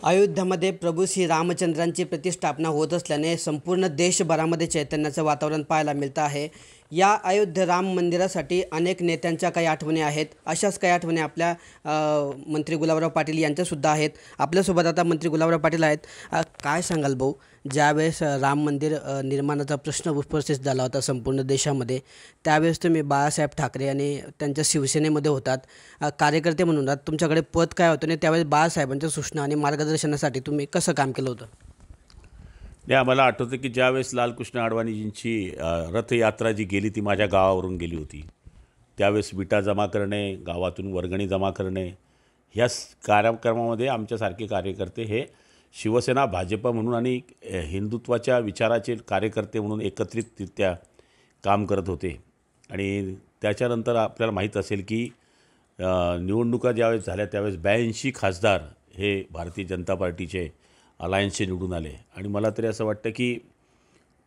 अयोध्यामध्ये प्रभू श्री रामचंद्रांची प्रतिष्ठापना होत असल्याने संपूर्ण देशभरामध्ये चैतन्याचं वातावरण पाहायला मिळतं आहे। या अयोध्या राम मंदिरासाठी अनेक नेत्यांच्या काही आठवणी आहेत। अशाच काही आठवणी आपल्या मंत्री गुलाबराव पाटील यांच्यासुद्धा आहेत। आपल्यासोबत आता मंत्री गुलाबराव पाटील आहेत। काय सांगाल भाऊ, ज्यावेळेस राम मंदिर निर्माणाचा प्रश्न उपस्थित झाला होता संपूर्ण देशामध्ये, त्यावेळेस तुम्ही बाळासाहेब ठाकरे आणि त्यांच्या शिवसेनेमध्ये होतात, कार्यकर्ते म्हणून होतात। तुमच्याकडे पद काय होतं आणि त्यावेळेस बाळासाहेबांच्या सूचना आणि मार्गदर्शनासाठी तुम्ही कसं काम केलं होतं? नाही, आम्हाला आठवतं की ज्यावेळेस लालकृष्ण अडवाणीजींची रथयात्रा जी गेली ती माझ्या गावावरून गेली होती। त्यावेळेस विटा जमा करणे, गावातून वर्गणी जमा करणे, ह्या कार्यक्रमामध्ये आमच्यासारखे कार्यकर्ते हे शिवसेना, भाजप म्हणून आणि हिंदुत्वाच्या विचाराचे कार्यकर्ते म्हणून एकत्रितरित्या काम करत होते। आणि त्याच्यानंतर आपल्याला माहीत असेल की निवडणुका ज्यावेळेस झाल्या त्यावेळेस 82 खासदार हे भारतीय जनता पार्टीचे अलायन्सचे निवडून आले। आणि मला तरी असं वाटतं की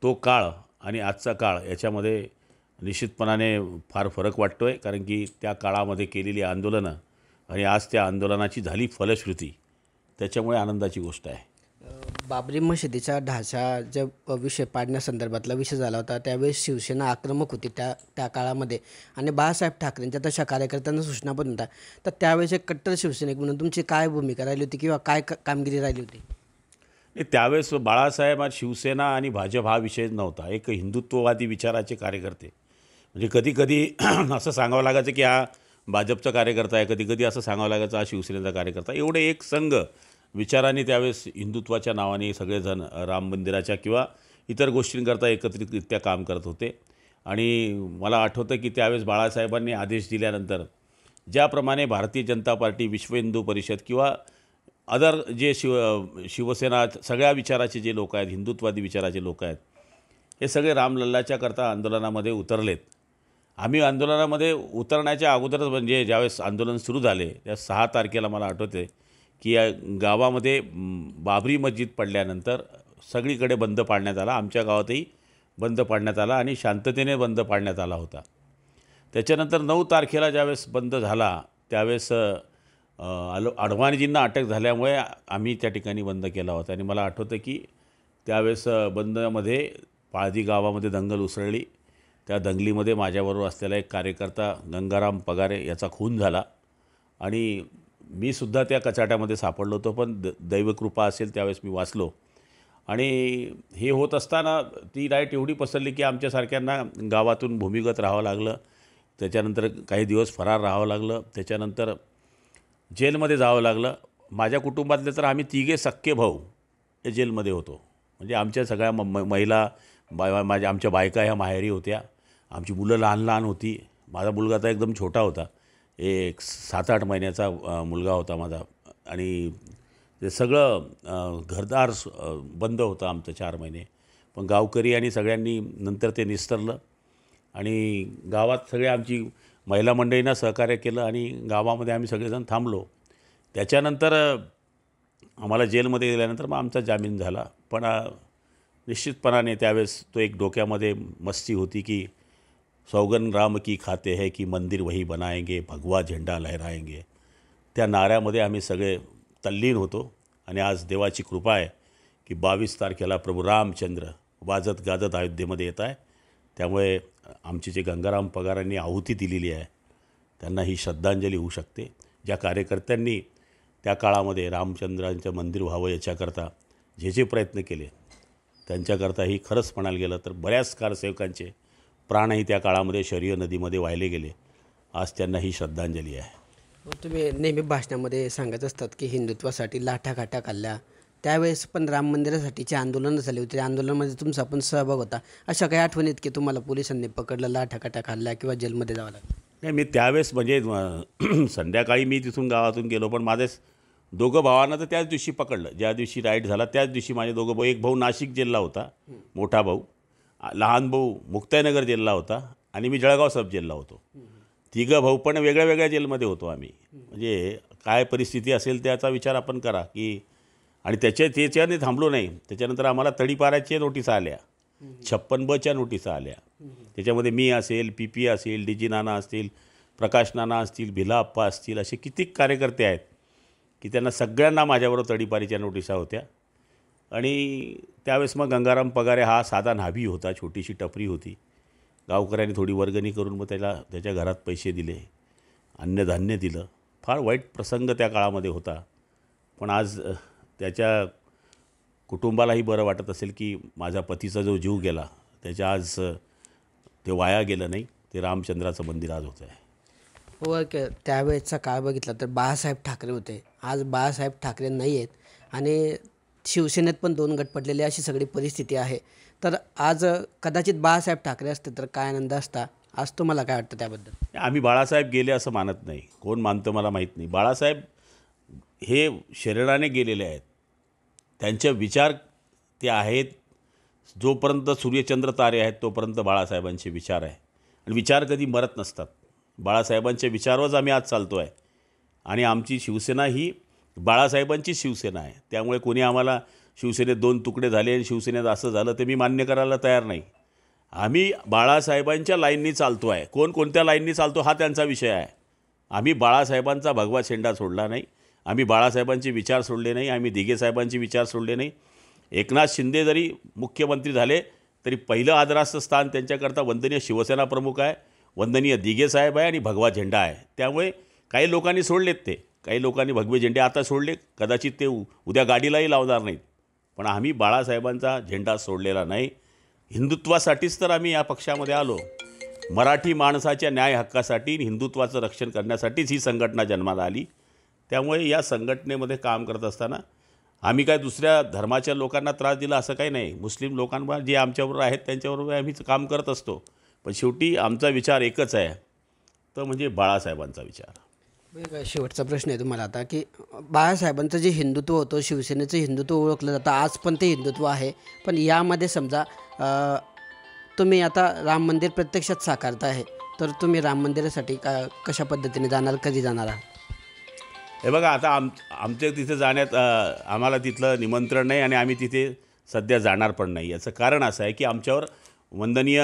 तो काळ आणि आजचा काळ याच्यामध्ये निश्चितपणाने फार फरक वाटतो आहे, कारण की त्या काळामध्ये केलेली आंदोलनं आणि आज त्या आंदोलनाची झाली फलश्रुती, त्याच्यामुळे आनंदाची गोष्ट आहे। बाबरी मशिदीचा ढाचा जे विषय पाडण्यासंदर्भातला विषय झाला होता, त्यावेळेस शिवसेना आक्रमक होती त्या काळामध्ये आणि बाळासाहेब ठाकरेंच्या तशा कार्यकर्त्यांना सूचना पण होत्या। तर त्यावेळेस एक कट्टर शिवसैनिक म्हणून तुमची काय भूमिका राहिली होती किंवा काय कामगिरी राहिली होती? त्यावेळेस बाळासाहेब आणि शिवसेना आणि भाजप हा विषय नव्हता, एक हिंदुत्ववादी विचाराचे कार्यकर्ते। म्हणजे कधीकधी असं सांगावं लागायचं की हा भाजपचा कार्यकर्ता आहे, कधीकधी असं सांगावं लागायचं हा शिवसेनेचा कार्यकर्ता। एवढे एक संघ विचारांनी त्यावेळेस हिंदुत्वाच्या नावाने सगळेजण राम मंदिराच्या किंवा इतर गोष्टींकरता एकत्रितरित्या काम करत होते। आणि मला आठवतं की त्यावेळेस बाळासाहेबांनी आदेश दिल्यानंतर ज्याप्रमाणे भारतीय जनता पार्टी, विश्व हिंदू परिषद किंवा अदर जे शिवसेना सगळ्या विचाराचे जे लोक आहेत, हिंदुत्वादी विचाराचे लोक आहेत, हे सगळे रामलल्लाच्या करता आंदोलनामध्ये उतरलेत। आम्ही आंदोलनामध्ये उतरण्याच्या अगोदरच म्हणजे ज्यावेळेस आंदोलन सुरू झाले त्या 6 तारखेला मला आठवते की या गावामध्ये बाबरी मस्जिद पडल्यानंतर सगळीकडे बंद पाडण्यात आला, आमच्या गावातही बंद पाडण्यात आला आणि शांततेने बंद पाडण्यात आला होता। त्याच्यानंतर 9 तारखेला ज्यावेळेस बंद झाला त्यावेळेस अडवाणीजींना अटक झाल्यामुळे आम्ही त्या ठिकाणी बंद केला होता। आणि मला आठवतं की त्यावेळेस बंदमध्ये पाळदी गावामध्ये दंगल उसळली। त्या दंगलीमध्ये माझ्याबरोबर असलेला एक कार्यकर्ता गंगाराम पगारे याचा खून झाला आणि मी सुद्धा त्या कचाट्यामध्ये सापडलो होतो, पण दैवकृपा असेल त्यावेळेस मी वाचलो। आणि हे होत असताना ती लाईट एवढी पसरली की आमच्यासारख्यांना गावातून भूमिगत राहावं लागलं, त्याच्यानंतर काही दिवस फरार राहावं लागलं, त्याच्यानंतर जेलमध्ये जावं लागलं। माझ्या कुटुंबातले तर आम्ही 3 सख्खे भाऊ हे जेलमध्ये होतो। म्हणजे आमच्या सगळ्या महिला आमच्या बायका ह्या माहेरी होत्या, आमची मुलं लहान लहान होती। माझा मुलगा तर एकदम छोटा होता, एक 7-8 महिन्याचा मुलगा होता माझा। आणि ते सगळं घरदार बंद होतं आमचं 4 महिने। पण गावकरी आणि सगळ्यांनी नंतर ते निस्तरलं आणि गावात सगळे आमची महिला मंडळींना सहकार्य केलं आणि गावामध्ये आम्ही सगळेजण थांबलो। त्याच्यानंतर आम्हाला जेलमध्ये गेल्यानंतर मग आमचा जामीन झाला। पण निश्चितपणाने त्यावेळेस तो एक डोक्यामध्ये मस्ती होती की सौगन राम की खाते है की मंदिर वही बनाएंगे, भगवा झेंडा लहराएंगे। त्या नाऱ्यामध्ये आम्ही सगळे तल्लीन होतो। आणि आज देवाची कृपा आहे की 22 तारखेला प्रभू रामचंद्र वाजत गाजत अयोध्येमध्ये येत आहे। त्यामुळे आमचे जे गंगाराम पगारांनी आहुती दिलेली आहे त्यांना ही श्रद्धांजली होऊ शकते। ज्या कार्यकर्त्यांनी त्या काळामध्ये रामचंद्रांचं मंदिर व्हावं याच्याकरता जे प्रयत्न केले त्यांच्याकरता ही खरंच म्हणायला गेलं तर बऱ्याच कारसेवकांचे प्राणही त्या काळामध्ये शरयू नदीमध्ये वाहिले गेले। आज त्यांना ही श्रद्धांजली आहे। तुम्ही नेहमी भाषणामध्ये सांगत असतात की हिंदुत्वासाठी लाठाकाठा खाल्ल्या, त्यावेळेस पण राम मंदिरासाठीचे आंदोलनं झाली होती, आंदोलनामध्ये तुमचा पण सहभाग होता। अशा काही आठवणीत की तुम्हाला पोलिसांनी पकडलं, लाठाकाठा खाल्ल्या किंवा जेलमध्ये जावं लागलं? नाही, मी त्यावेळेस म्हणजे संध्याकाळी मी तिथून गावातून गेलो, पण माझे 2 भावांना तर त्याच दिवशी पकडलं, ज्या दिवशी राईट झाला त्याच दिवशी। माझे 2 भाऊ, एक भाऊ नाशिक जेलला होता, मोठा भाऊ, लहान भाऊ मुक्ताईनगर जेलला होता आणि मी जळगाव सब जेलला होतो। 3 भाऊ पण वेगळ्या वेगळ्या जेलमध्ये होतो आम्ही। म्हणजे काय परिस्थिती असेल त्याचा विचार आपण करा की। आणि त्याच्याने थांबलो नाही, त्याच्यानंतर आम्हाला तडीपाराच्या नोटीस आल्या, 56 नोटीस आल्या। त्याच्यामध्ये मी असेल, PP असेल, DG नाना असतील, प्रकाश नाना असतील, भिला अप्पा असतील, असे किती कार्यकर्ते आहेत की त्यांना सगळ्यांना माझ्याबरोबर तडीपारीच्या नोटिसा होत्या. आणि त्यावेळेस मग गंगाराम पगारे हा साधा न्हावी होता, छोटीशी टपरी होती. गावकऱ्यांनी थोडी वर्गणी करून मग त्याच्या घरात पैसे दिले, अन्नधान्य दिलं. फार वाईट प्रसंग त्या काळामध्ये होता. पण आज त्याच्या कुटुंबालाही बरं वाटत असेल की माझ्या पतीचा जो जीव गेला त्याच्या आज ते वाया गेलं नाही. ते रामचंद्राचं मंदिर आज होतं आहे. व त्यावेळेचा काळ बघितला तर बाळासाहेब ठाकरे होते. आज बाळासाहेब ठाकरे नाही आहेत आणि शिवसेनेत पण 2 गट पडलेले अशी सगळी परिस्थिती आहे. तर आज कदाचित बाळासाहेब ठाकरे असते तर काय आनंद असता. आज तुम्हाला काय वाटतं त्याबद्दल? आम्ही बाळासाहेब गेले असं मानत नाही. कोण मानतं मला माहीत नाही. बाळासाहेब हे शरीराने गेलेले आहेत. त्यांचे विचार ते आहेत. जोपर्यंत सूर्यचंद्र तारे आहेत तोपर्यंत बाळासाहेबांचे विचार आहे. आणि विचार कधी मरत नसतात. बाळासाहेबांच्या विचारावरच आम्ही आज चालतो आहे. आणि आमची शिवसेना ही बाळासाहेबांची शिवसेना आहे. त्यामुळे कोणी आम्हाला शिवसेनेत 2 तुकडे झाले आणि शिवसेनेत असं झालं ते मी मान्य करायला तयार नाही. आम्ही बाळासाहेबांच्या लाईननी चालतो आहे. कोण कोणत्या लाईननी चालतो हा त्यांचा विषय आहे. आम्ही बाळासाहेबांचा भगवा झेंडा सोडला नाही. आम्ही बाळासाहेबांचे विचार सोडले नाही. आम्ही दिघे साहेबांचे विचार सोडले नाही. एकनाथ शिंदे जरी मुख्यमंत्री झाले तरी पहिलं आदराचं स्थान त्यांच्याकरता वंदनीय शिवसेना प्रमुख आहे, वंदनीय दिघे साहेब आहे आणि भगवा झेंडा आहे. त्यामुळे काही लोकांनी सोडलेत ते. काही लोकांनी भगवे झेंडे आता सोडले. कदाचित ते उद्या गाडीलाही लावणार नाहीत. पण आम्ही बाळासाहेबांचा झेंडा सोडलेला नाही. हिंदुत्वासाठीच तर आम्ही या पक्षामध्ये आलो. मराठी माणसाच्या न्याय हक्कासाठी हिंदुत्वाचं रक्षण करण्यासाठीच ही संघटना जन्माला आली. त्यामुळे या संघटनेमध्ये काम करत असताना आम्ही काय दुसऱ्या धर्माच्या लोकांना त्रास दिला असं काही नाही. मुस्लिम लोकांना जे आमच्याबरोबर आहेत त्यांच्याबरोबर आम्ही काम करत असतो. पण शेवटी आमचा विचार एकच आहे, तो म्हणजे बाळासाहेबांचा विचार. शेवटचा प्रश्न आहे तुम्हाला आता की बाळासाहेबांचं जे हिंदुत्व होतं, शिवसेनेचं हिंदुत्व ओळखलं जातं, आज पण ते हिंदुत्व आहे. पण यामध्ये समजा तुम्ही आता राम मंदिर प्रत्यक्षात साकारता आहे तर तुम्ही राम मंदिरासाठी कशा पद्धतीने जाणार, कधी जाणार आहात? हे बघा, आता आमच्या तिथे जाण्यात आम्हाला तिथलं निमंत्रण नाही आणि आम्ही तिथे सध्या जाणार पण नाही. याचं कारण असं आहे की आमच्यावर वंदनीय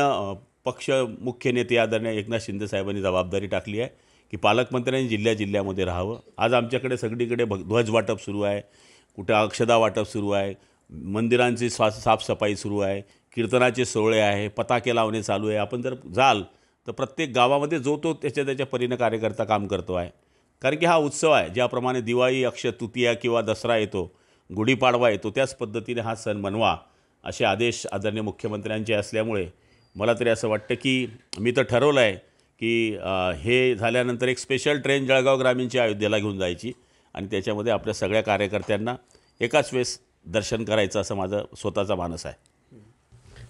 पक्ष मुख्य नेते आदरणीय एकनाथ शिंदे साहेबांनी जबाबदारी टाकली आहे की पालकमंत्र्यांनी जिल्ह्यामध्ये राहावं. आज आमच्याकडे सगळीकडे ध्वज वाटप सुरू आहे, कुठे अक्षदा वाटप सुरू आहे, मंदिरांची साफसफाई सुरू आहे, कीर्तनाचे सोहळे आहे, पताके लावणे चालू आहे. आपण जर जाल तर प्रत्येक गावामध्ये जो तो त्याच्या परीनं कार्यकर्ता काम करतो आहे. कारण की हा उत्सव आहे. ज्याप्रमाणे दिवाळी, अक्षय तृतीया किंवा दसरा येतो, गुढीपाडवा येतो, त्याच पद्धतीने हा सण मनवा असे आदेश आदरणीय मुख्यमंत्र्यांचे असल्यामुळे मला तरी असं वाटतं की मी तर ठरवलं आहे की हे झाल्यानंतर एक स्पेशल ट्रेन जळगाव ग्रामीणची अयोध्येला घेऊन जायची आणि त्याच्यामध्ये आपल्या सगळ्या कार्यकर्त्यांना एकाच वेळेस दर्शन करायचं असं माझं स्वतःचा मानस आहे.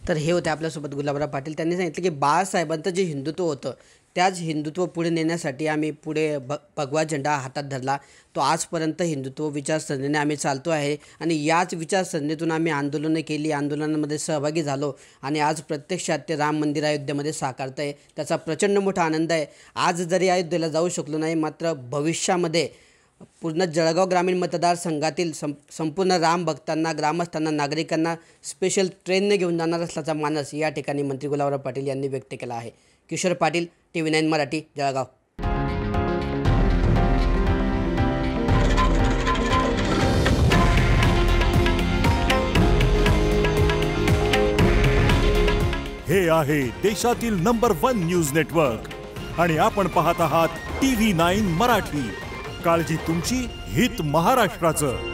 तर हे होते आपल्यासोबत गुलाबराव पाटील. त्यांनी सांगितलं की बाळासाहेबांचं जे हिंदुत्व होतं त्याच हिंदुत्व पुढे नेण्यासाठी आम्ही पुढे भगवा झेंडा हातात धरला. तो आजपर्यंत हिंदुत्व विचारसरणीने आम्ही चालतो आहे आणि याच विचारसरणीतून आम्ही आंदोलनं केली, आंदोलनामध्ये सहभागी झालो आणि आज प्रत्यक्षात ते राम मंदिर अयोध्येमध्ये साकारत आहे. त्याचा प्रचंड मोठा आनंद आहे. आज जरी अयोध्येला जाऊ शकलो नाही, मात्र भविष्यामध्ये पूर्ण जळगाव ग्रामीण मतदारसंघातील संपूर्ण राम भक्तांना, ग्रामस्थांना, नागरिकांना स्पेशल ट्रेनने घेऊन जाणार असल्याचा मानस या ठिकाणी मंत्री गुलाबराव पाटील यांनी व्यक्त केला आहे. किशोर पाटील, TV9 मराठी, जळगाव. हे आहे देशातील नंबर 1 न्यूज नेटवर्क आणि आपण पाहत आहात TV9 मराठी. काळजी तुमची, हित महाराष्ट्राचं.